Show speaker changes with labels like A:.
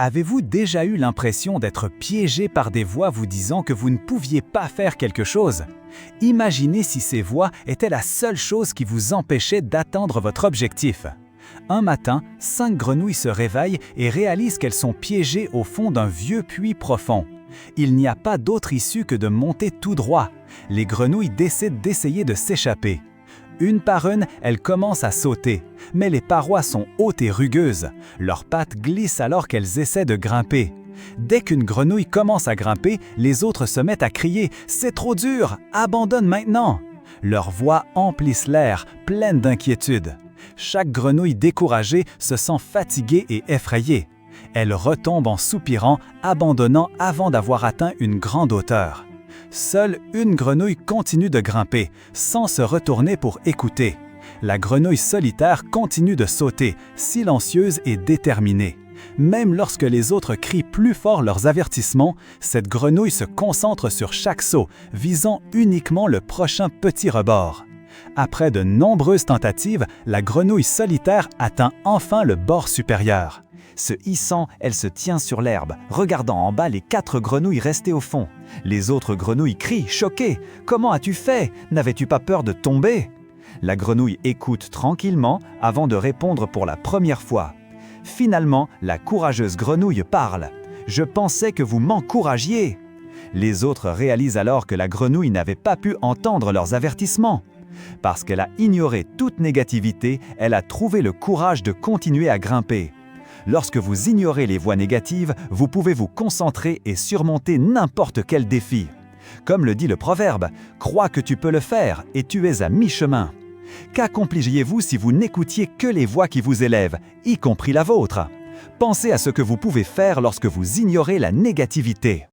A: Avez-vous déjà eu l'impression d'être piégé par des voix vous disant que vous ne pouviez pas faire quelque chose? Imaginez si ces voix étaient la seule chose qui vous empêchait d'atteindre votre objectif. Un matin, 5 grenouilles se réveillent et réalisent qu'elles sont piégées au fond d'un vieux puits profond. Il n'y a pas d'autre issue que de monter tout droit. Les grenouilles décident d'essayer de s'échapper. Une par une, elles commencent à sauter, mais les parois sont hautes et rugueuses. Leurs pattes glissent alors qu'elles essaient de grimper. Dès qu'une grenouille commence à grimper, les autres se mettent à crier « C'est trop dur! Abandonne maintenant !» Leurs voix emplissent l'air, pleines d'inquiétude. Chaque grenouille découragée se sent fatiguée et effrayée. Elle retombe en soupirant, abandonnant avant d'avoir atteint une grande hauteur. Seule une grenouille continue de grimper, sans se retourner pour écouter. La grenouille solitaire continue de sauter, silencieuse et déterminée. Même lorsque les autres crient plus fort leurs avertissements, cette grenouille se concentre sur chaque saut, visant uniquement le prochain petit rebord. Après de nombreuses tentatives, la grenouille solitaire atteint enfin le bord supérieur.
B: Se hissant, elle se tient sur l'herbe, regardant en bas les 4 grenouilles restées au fond. Les autres grenouilles crient, choquées. « Comment as-tu fait? N'avais-tu pas peur de tomber ?» La grenouille écoute tranquillement avant de répondre pour la première fois. Finalement, la courageuse grenouille parle. « Je pensais que vous m'encouragiez !» Les autres réalisent alors que la grenouille n'avait pas pu entendre leurs avertissements. Parce qu'elle a ignoré toute négativité, elle a trouvé le courage de continuer à grimper. Lorsque vous ignorez les voix négatives, vous pouvez vous concentrer et surmonter n'importe quel défi. Comme le dit le proverbe, « Crois que tu peux le faire et tu es à mi-chemin ». Qu'accompliriez-vous si vous n'écoutiez que les voix qui vous élèvent, y compris la vôtre? Pensez à ce que vous pouvez faire lorsque vous ignorez la négativité.